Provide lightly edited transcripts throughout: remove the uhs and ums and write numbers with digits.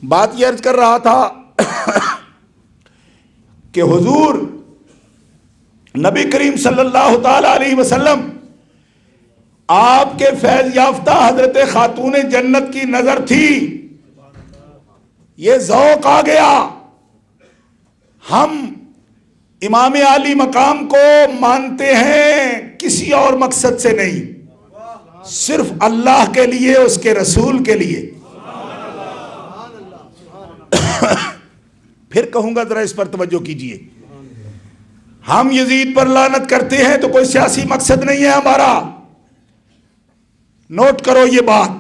بات یہ عرض کر رہا تھا کہ حضور نبی کریم صلی اللہ تعالی علیہ وسلم آپ کے فیض یافتہ حضرت خاتون جنت کی نظر تھی، یہ ذوق آ گیا، ہم امام عالی مقام کو مانتے ہیں کسی اور مقصد سے نہیں، صرف اللہ کے لیے، اس کے رسول کے لیے۔ پھر کہوں گا ذرا اس پر توجہ کیجئے، ہم یزید پر لعنت کرتے ہیں تو کوئی سیاسی مقصد نہیں ہے ہمارا، نوٹ کرو یہ بات،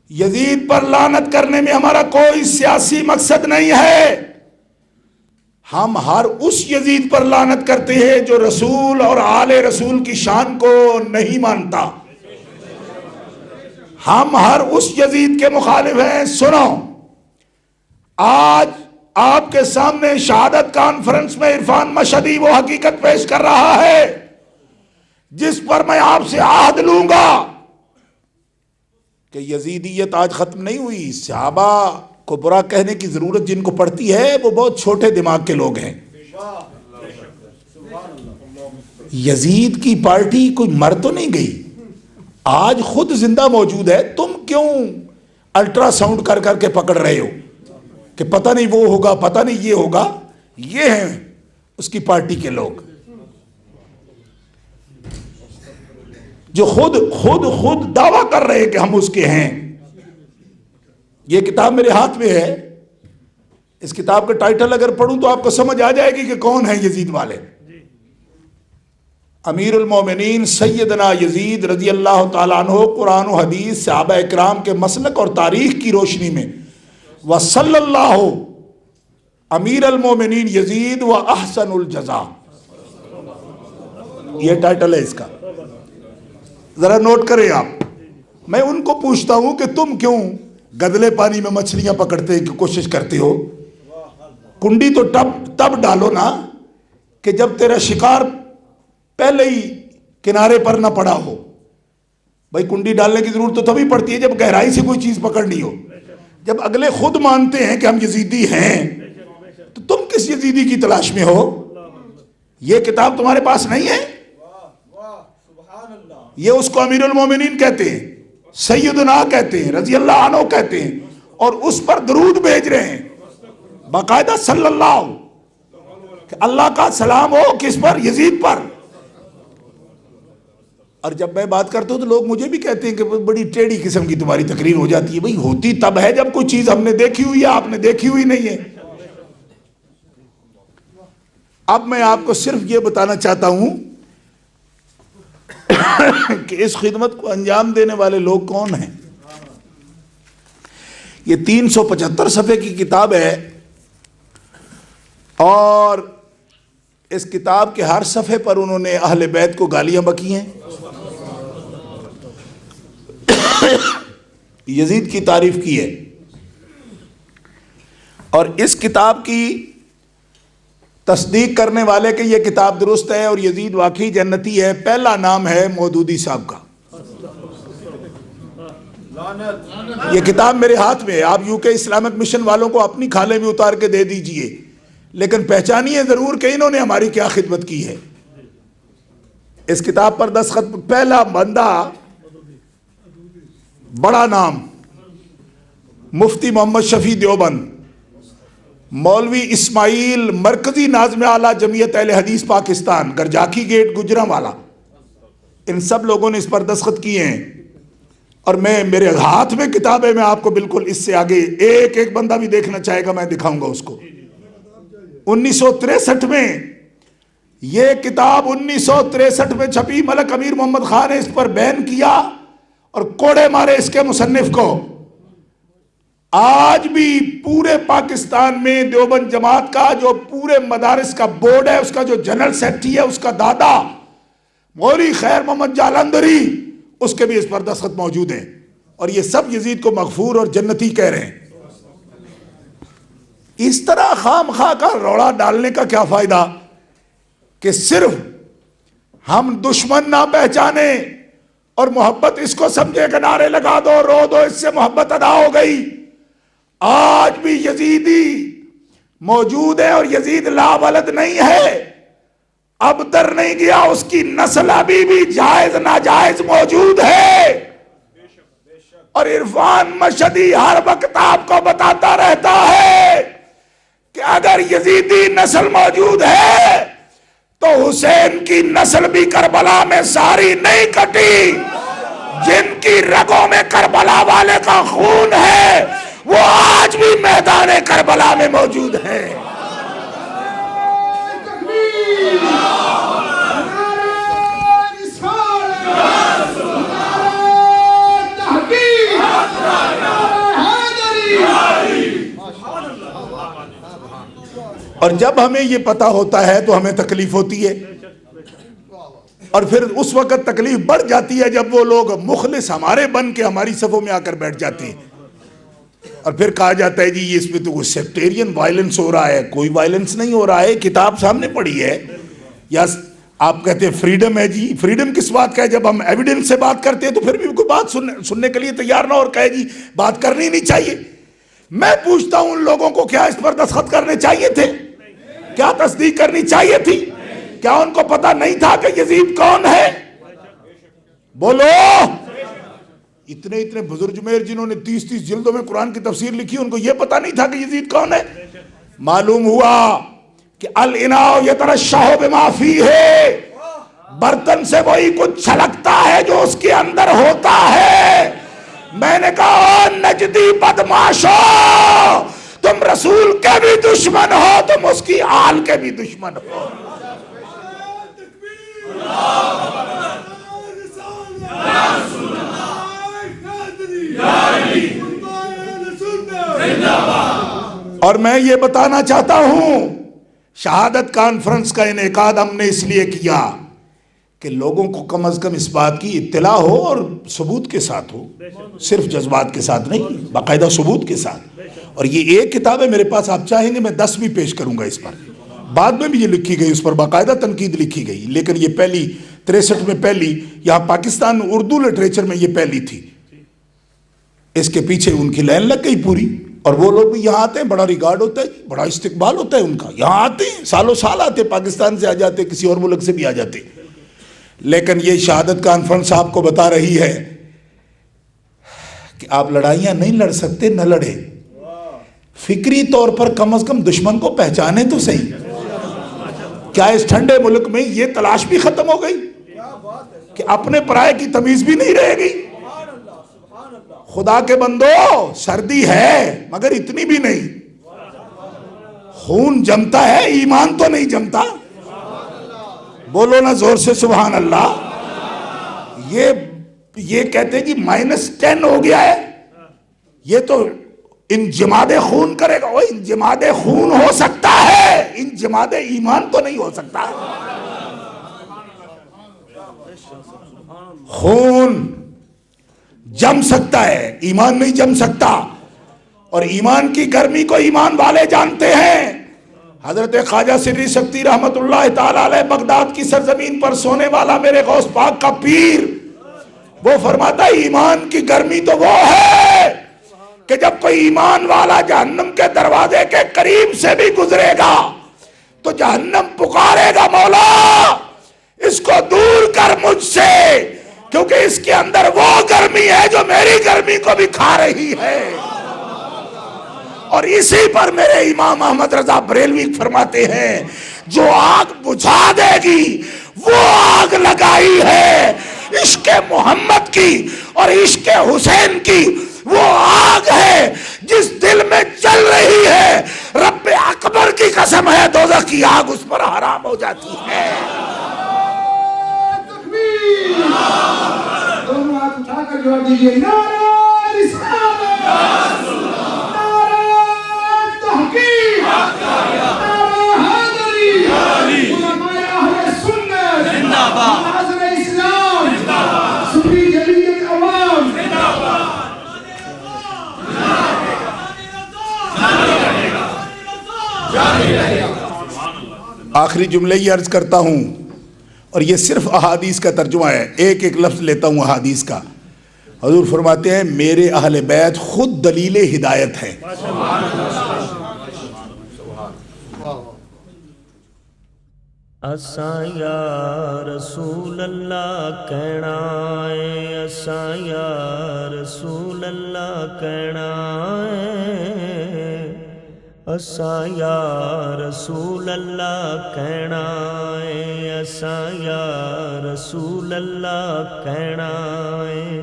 یزید پر لعنت کرنے میں ہمارا کوئی سیاسی مقصد نہیں ہے، ہم ہر اس یزید پر لعنت کرتے ہیں جو رسول اور آل رسول کی شان کو نہیں مانتا، ہم ہر اس یزید کے مخالف ہیں۔ سنو، آج آپ کے سامنے شہادت کانفرنس میں عرفان مشہدی وہ حقیقت پیش کر رہا ہے جس پر میں آپ سے عہد لوں گا کہ یزیدیت آج ختم نہیں ہوئی۔ صحابہ کو برا کہنے کی ضرورت جن کو پڑتی ہے وہ بہت چھوٹے دماغ کے لوگ ہیں۔ یزید کی پارٹی کوئی مر تو نہیں گئی، آج خود زندہ موجود ہے، تم کیوں الٹرا ساؤنڈ کر کر کے پکڑ رہے ہو کہ پتہ نہیں وہ ہوگا، پتہ نہیں یہ ہوگا؟ یہ ہیں اس کی پارٹی کے لوگ جو خود دعویٰ کر رہے ہیں کہ ہم اس کے ہیں۔ یہ کتاب میرے ہاتھ میں ہے، اس کتاب کا ٹائٹل اگر پڑھوں تو آپ کو سمجھ آ جائے گی کہ کون ہیں یزید والے۔ امیر المومنین سیدنا یزید رضی اللہ تعالیٰ عنہ قرآن و حدیث صحابہ اکرام کے مسلک اور تاریخ کی روشنی میں وصلی اللہ امیر المومنین یزید و احسن الجزا، یہ ٹائٹل ہے اس کا، ذرا نوٹ کریں آپ۔ میں ان کو پوچھتا ہوں کہ تم کیوں گدلے پانی میں مچھلیاں پکڑتے کی کوشش کرتے ہو؟ کنڈی تو تب ڈالو نا کہ جب تیرا شکار پہلے ہی کنارے پر نہ پڑا ہو۔ بھائی کنڈی ڈالنے کی ضرورت تو تبھی پڑتی ہے جب گہرائی سے کوئی چیز پکڑنی ہو۔ جب اگلے خود مانتے ہیں کہ ہم یزیدی ہیں تو تم کس یزیدی کی تلاش میں ہو؟ یہ کتاب تمہارے پاس نہیں ہے؟ یہ اس کو امیر المومنین کہتے ہیں، سیدنا کہتے ہیں، رضی اللہ عنہ کہتے ہیں، اور اس پر درود بھیج رہے ہیں باقاعدہ صلی اللہ، کہ اللہ کا سلام ہو کس پر؟ یزید پر۔ اور جب میں بات کرتا ہوں تو لوگ مجھے بھی کہتے ہیں کہ بڑی ٹیڑھی قسم کی تمہاری تقریر ہو جاتی ہے۔ بھئی ہوتی تب ہے جب کوئی چیز ہم نے دیکھی ہوئی ہے، آپ نے دیکھی ہوئی نہیں ہے۔ اب میں آپ کو صرف یہ بتانا چاہتا ہوں کہ اس خدمت کو انجام دینے والے لوگ کون ہیں۔ یہ 375 صفحے کی کتاب ہے اور اس کتاب کے ہر صفحے پر انہوں نے اہل بیت کو گالیاں بکی ہیں، یزید کی تعریف کی ہے۔ اور اس کتاب کی تصدیق کرنے والے کہ یہ کتاب درست ہے اور یزید واقعی جنتی ہے، پہلا نام ہے مودودی صاحب کا۔ یہ کتاب میرے ہاتھ میں ہے، آپ یو کے اسلامک مشن والوں کو اپنی کھالے میں اتار کے دے دیجئے، لیکن پہچانیے ضرور کہ انہوں نے ہماری کیا خدمت کی ہے۔ اس کتاب پر دستخط پہلا بندہ، بڑا نام، مفتی محمد شفیع دیوبند، مولوی اسماعیل مرکزی ناظم اعلیٰ جمعیت اہل حدیث پاکستان، گرجاکی گیٹ گجرانوالہ، ان سب لوگوں نے اس پر دستخط کیے ہیں۔ اور میرے ہاتھ میں کتاب ہے، میں آپ کو بالکل اس سے آگے ایک بندہ بھی دیکھنا چاہے گا میں دکھاؤں گا اس کو۔ 1963 میں یہ کتاب 1963 میں چھپی، ملک امیر محمد خان نے اس پر بین کیا اور کوڑے مارے اس کے مصنف کو۔ آج بھی پورے پاکستان میں دیوبند جماعت کا جو پورے مدارس کا بورڈ ہے، اس کا جو جنرل سیکرٹری ہے، اس کا دادا مولوی خیر محمد جالندری، اس کے بھی اس پر دستخط موجود ہیں، اور یہ سب یزید کو مغفور اور جنتی کہہ رہے ہیں۔ اس طرح خام خواہ کا روڑا ڈالنے کا کیا فائدہ کہ صرف ہم دشمن نہ پہچانے اور محبت اس کو سمجھے کہ نعرے لگا دو، رو دو، اس سے محبت ادا ہو گئی۔ آج بھی یزیدی موجود ہے اور یزید لاولد نہیں ہے، اب در نہیں گیا، اس کی نسل ابھی بھی جائز ناجائز موجود ہے۔ اور عرفان مشہدی ہر وقت آپ کو بتاتا رہتا ہے کہ اگر یزیدی نسل موجود ہے تو حسین کی نسل بھی کربلا میں ساری نہیں کٹی۔ جن کی رگوں میں کربلا والے کا خون ہے وہ آج بھی میدان کربلا میں موجود ہے۔ اور جب ہمیں یہ پتا ہوتا ہے تو ہمیں تکلیف ہوتی ہے، اور پھر اس وقت تکلیف بڑھ جاتی ہے جب وہ لوگ مخلص ہمارے بن کے ہماری صفوں میں آ کر بیٹھ جاتے ہیں، اور پھر کہا جاتا ہے جی اس پہ تو سیکٹیرین وائلنس ہو رہا ہے۔ کوئی وائلنس نہیں ہو رہا ہے، کتاب سامنے پڑھی ہے۔ یا آپ کہتے ہیں فریڈم ہے، جی فریڈم کس بات کا ہے؟ جب ہم ایویڈنس سے بات کرتے ہیں تو پھر بھی کوئی بات سننے کے لیے تیار نہ اور کہے جی بات کرنی نہیں چاہیے۔ میں پوچھتا ہوں ان لوگوں کو کیا اس پر دستخط کرنے چاہیے تھے؟ کیا تصدیق کرنی چاہیے تھی؟ کیا ان کو پتا نہیں تھا کہ یزید کون ہے؟ بولو۔ اتنے بزرگ جمیر جنہوں نے 30 جلدوں میں قرآن کی تفسیر لکھی، ان کو یہ پتا نہیں تھا کہ یزید کون ہے؟ معلوم ہوا کہ الاناء یترشح بما فیہ، برتن سے وہی کچھ چھلکتا ہے جو اس کے اندر ہوتا ہے۔ میں نے کہا نجدی بدماشو، تم رسول کے بھی دشمن ہو، تم اس کی آل کے بھی دشمن ہو۔ اور میں یہ بتانا چاہتا ہوں، شہادت کانفرنس کا انعقاد ہم نے اس لیے کیا کہ لوگوں کو کم از کم اس بات کی اطلاع ہو، اور ثبوت کے ساتھ ہو، صرف جذبات کے ساتھ نہیں، باقاعدہ ثبوت کے ساتھ۔ اور یہ ایک کتاب ہے میرے پاس، آپ چاہیں گے میں 10 بھی پیش کروں گا اس پر، بعد میں بھی یہ لکھی گئی، اس پر باقاعدہ تنقید لکھی گئی، لیکن یہ پہلی 63 میں پہلی یہاں پاکستان اردو لٹریچر میں یہ پہلی تھی۔ اس کے پیچھے ان کی لائن لگ گئی پوری، اور وہ لوگ بھی یہاں آتے ہیں، بڑا ریگارڈ ہوتا ہے، بڑا استقبال ہوتا ہے ان کا، یہاں آتے ہیں، سالوں سال آتے ہیں، پاکستان سے آ جاتے ہیں، کسی اور ملک سے بھی آ جاتے ہیں۔ لیکن یہ شہادت کانفرنس آپ کو بتا رہی ہے کہ آپ لڑائیاں نہیں لڑ سکتے، نہ لڑے، فکری طور پر کم از کم دشمن کو پہچانے تو صحیح۔ کیا اس ٹھنڈے ملک میں یہ تلاش بھی ختم ہو گئی کہ اپنے پرائے کی تمیز بھی نہیں رہے گی؟ خدا کے بندو، سردی ہے مگر اتنی بھی نہیں، خون جمتا ہے، ایمان تو نہیں جمتا۔ بولو نا زور سے سبحان اللہ۔ یہ کہتے جی -10 ہو گیا ہے، یہ تو انجماد خون کرے گا۔ وہ انجماد خون ہو سکتا ہے، انجماد ایمان تو نہیں ہو سکتا۔ خون جم سکتا ہے، ایمان نہیں جم سکتا، اور ایمان کی گرمی کو ایمان والے جانتے ہیں۔ حضرت خواجہ سری سکتی رحمت اللہ تعالی علیہ، بغداد کی سرزمین پر سونے والا میرے غوث پاک کا پیر، وہ فرماتا ہے ایمان کی گرمی تو وہ ہے کہ جب کوئی ایمان والا جہنم کے دروازے کے قریب سے بھی گزرے گا تو جہنم پکارے گا مولا اس کو دور کر مجھ سے، کیونکہ اس کے اندر وہ گرمی ہے جو میری گرمی کو بھی کھا رہی ہے۔ اور اسی پر میرے امام احمد رضا بریلوی فرماتے ہیں جو آگ بجھا دے گی وہ آگ لگائی ہے عشق محمد کی اور عشق حسین کی، وہ آگ ہے جس دل میں چل رہی ہے، رب اکبر کی قسم ہے دوزخ کی آگ اس پر حرام ہو جاتی ہے۔ دونوں ہاتھ اٹھا کر جواب دیجیے، نعرہ رسالت، نعرہ تحقیق، نعرہ حیدری، علماء اہل سنت، مناظر اسلام، صوفی جلیل عوام، آخری جملے یہ عرض کرتا ہوں، اور یہ صرف احادیث کا ترجمہ ہے، ایک ایک لفظ لیتا ہوں احادیث کا۔ حضور فرماتے ہیں میرے اہل بیت خود دلیل ہدایت ہیں. اساں یا رسول اللہ کہنا ہے، اساں یا رسول اللہ کہنا ہے، اساں یا رسول اللہ کہنا ہے، اساں یا رسول اللہ کہنا ہے.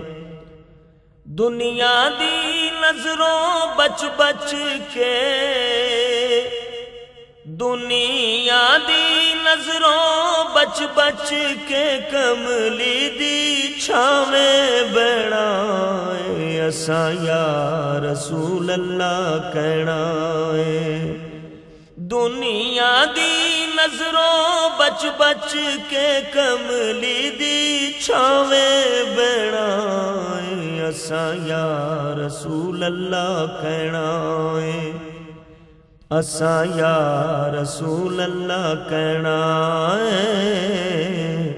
دنیا دی نظروں بچ بچ کے، دنیا دی نظروں بچ بچ کے کملی دی چھاویں بہنا ہے. اساں یا رسول اللہ کہنا ہے. دنیا دی نظروں بچ بچ کے کملی دی چھاویں بہنا ہے. اساں یا رسول اللہ کہنا ہے، اساں یا رسول اللہ کہنا ہے،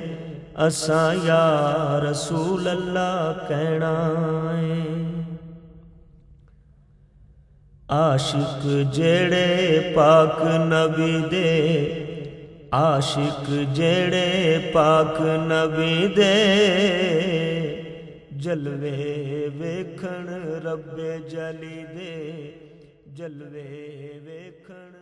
اساں یا رسول اللہ کہنا ہے. عاشق جیڑے پاک نبی دے، عاشق جیڑے پاک نبی دے، جلوے ویکھن رب جلی دے، جلوے ویکھن